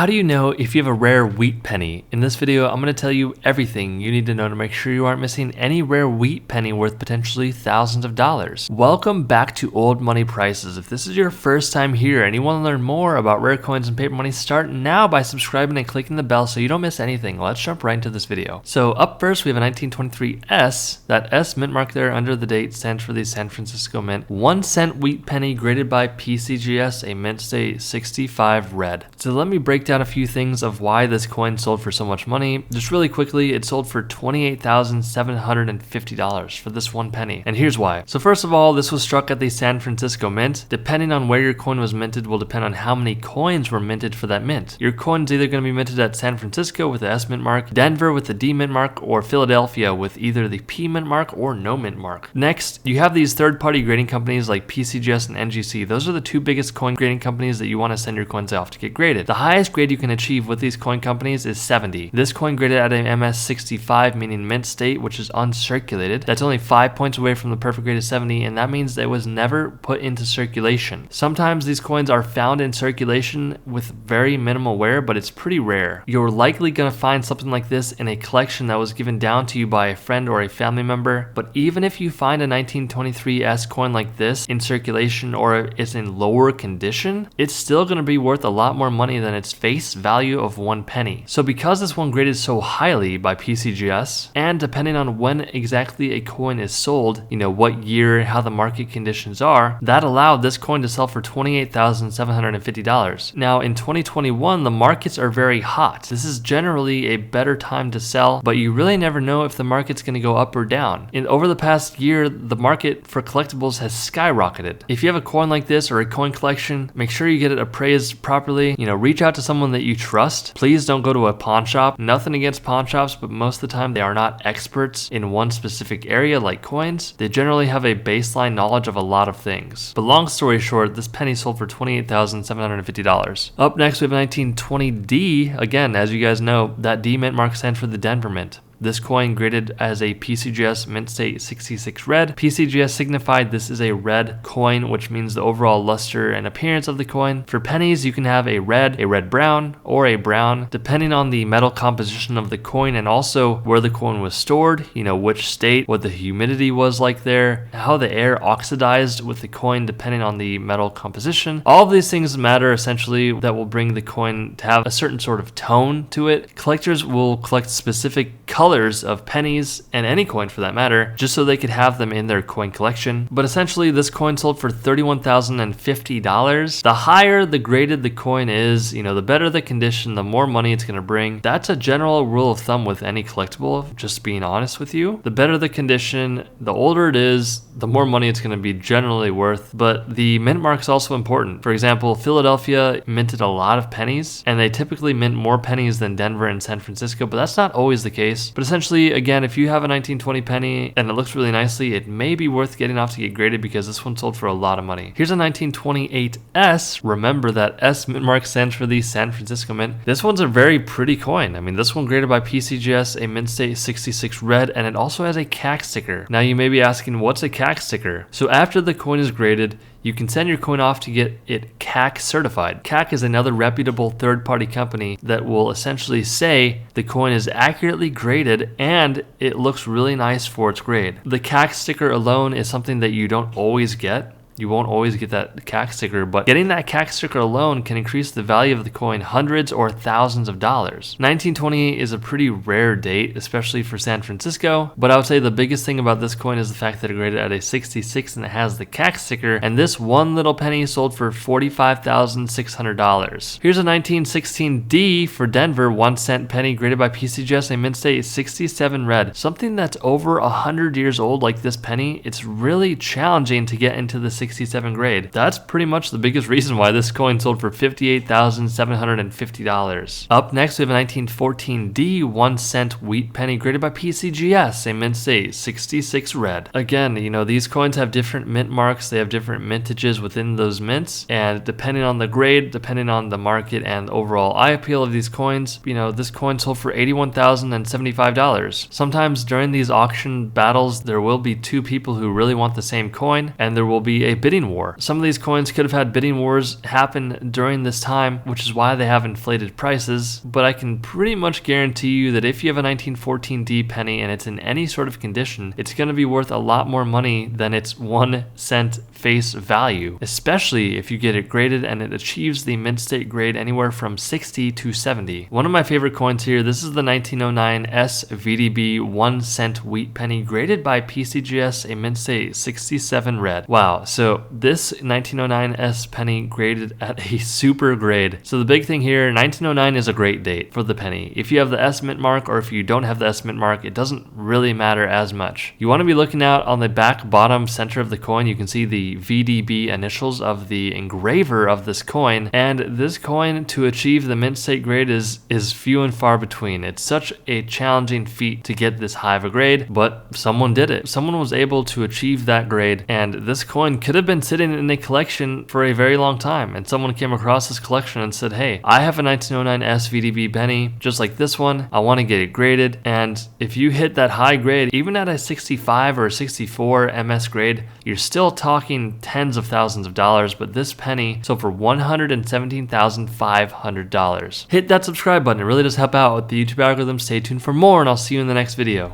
How do you know if you have a rare wheat penny? In this video, I'm going to tell you everything you need to know to make sure you aren't missing any rare wheat penny worth potentially thousands of dollars. Welcome back to Old Money Prices. If this is your first time here and you want to learn more about rare coins and paper money, start now by subscribing and clicking the bell so you don't miss anything. Let's jump right into this video. So up first, we have a 1923 S. That S mint mark there under the date stands for the San Francisco Mint. 1 cent wheat penny graded by PCGS, a mint state 65 red. So let me break down a few things of why this coin sold for so much money. Just really quickly, it sold for $28,750 for this 1 penny. And here's why. So first of all, this was struck at the San Francisco Mint. Depending on where your coin was minted will depend on how many coins were minted for that mint. Your coin's either going to be minted at San Francisco with the S mint mark, Denver with the D mint mark, or Philadelphia with either the P mint mark or no mint mark. Next, you have these third-party grading companies like PCGS and NGC. Those are the two biggest coin grading companies that you want to send your coins off to get graded. The highest grade you can achieve with these coin companies is 70. This coin graded at an MS 65, meaning mint state, which is uncirculated. That's only 5 points away from the perfect grade of 70, and that means that it was never put into circulation. Sometimes these coins are found in circulation with very minimal wear, but it's pretty rare. You're likely going to find something like this in a collection that was given down to you by a friend or a family member. But even if you find a 1923 S coin like this in circulation or it's in lower condition, it's still going to be worth a lot more money than its face value of 1 penny. So because this one graded so highly by PCGS, and depending on when exactly a coin is sold, what year, how the market conditions are, that allowed this coin to sell for $28,750. Now in 2021, the markets are very hot. This is generally a better time to sell, but you really never know if the market's going to go up or down. Over the past year, the market for collectibles has skyrocketed. If you have a coin like this or a coin collection, make sure you get it appraised properly. Reach out to someone that you trust. Please don't go to a pawn shop. Nothing against pawn shops, but most of the time they are not experts in one specific area like coins. They generally have a baseline knowledge of a lot of things. But long story short, this penny sold for $28,750. Up next, we have a 1920D. Again, as you guys know, that D mint mark stands for the Denver Mint. This coin graded as a PCGS mint state 66 red. PCGS signified this is a red coin, which means the overall luster and appearance of the coin. For pennies, you can have a red brown, or a brown, depending on the metal composition of the coin and also where the coin was stored, which state, what the humidity was like there, how the air oxidized with the coin depending on the metal composition. All of these things matter essentially that will bring the coin to have a certain sort of tone to it. Collectors will collect specific colors of pennies and any coin for that matter, just so they could have them in their coin collection. But essentially, this coin sold for $31,050. The higher the graded the coin is, the better the condition, the more money it's going to bring. That's a general rule of thumb with any collectible, just being honest with you. The better the condition, the older it is, the more money it's going to be generally worth. But the mint mark is also important. For example, Philadelphia minted a lot of pennies, and they typically mint more pennies than Denver and San Francisco, but that's not always the case. But essentially, again, if you have a 1920 penny and it looks really nicely, it may be worth getting off to get graded because this one sold for a lot of money. Here's a 1928 S. Remember that S mint mark stands for the San Francisco Mint. This one's a very pretty coin. This one graded by PCGS, a mint state 66 red, and it also has a CAC sticker. Now you may be asking, what's a CAC sticker? So after the coin is graded, you can send your coin off to get it CAC certified. CAC is another reputable third-party company that will essentially say the coin is accurately graded and it looks really nice for its grade. The CAC sticker alone is something that you don't always get. You won't always get that CAC sticker, but getting that CAC sticker alone can increase the value of the coin hundreds or thousands of dollars. 1920 is a pretty rare date, especially for San Francisco, but I would say the biggest thing about this coin is the fact that it graded at a 66 and it has the CAC sticker, and this one little penny sold for $45,600. Here's a 1916D for Denver, 1 cent penny graded by PCGS, a mint state 67 red. Something that's over 100 years old like this penny, it's really challenging to get into the 67 grade. That's pretty much the biggest reason why this coin sold for $58,750. Up next, we have a 1914D 1 cent wheat penny graded by PCGS, a mint state 66 red. Again, these coins have different mint marks. They have different mintages within those mints, and depending on the grade, depending on the market and overall eye appeal of these coins, this coin sold for $81,075. Sometimes during these auction battles, there will be two people who really want the same coin, and there will be a bidding war. Some of these coins could have had bidding wars happen during this time, which is why they have inflated prices, but I can pretty much guarantee you that if you have a 1914D penny and it's in any sort of condition, it's going to be worth a lot more money than its 1 cent face value, especially if you get it graded and it achieves the mint state grade anywhere from 60 to 70. One of my favorite coins here, this is the 1909 S VDB 1 cent wheat penny graded by PCGS, a mint state 67 red. Wow, so this 1909 S penny graded at a super grade. So the big thing here, 1909 is a great date for the penny. If you have the S mint mark or if you don't have the S mint mark, it doesn't really matter as much. You want to be looking out on the back bottom center of the coin. You can see the VDB initials of the engraver of this coin, and this coin to achieve the mint state grade is few and far between. It's such a challenging feat to get this high of a grade, but someone did it. Someone was able to achieve that grade, and this coin could have been sitting in a collection for a very long time, and someone came across this collection and said, hey, I have a 1909 S VDB penny just like this one, I want to get it graded. And if you hit that high grade, even at a 65 or 64 MS grade, you're still talking tens of thousands of dollars, but this penny sold for $117,500. Hit that subscribe button, it really does help out with the YouTube algorithm. Stay tuned for more, and I'll see you in the next video.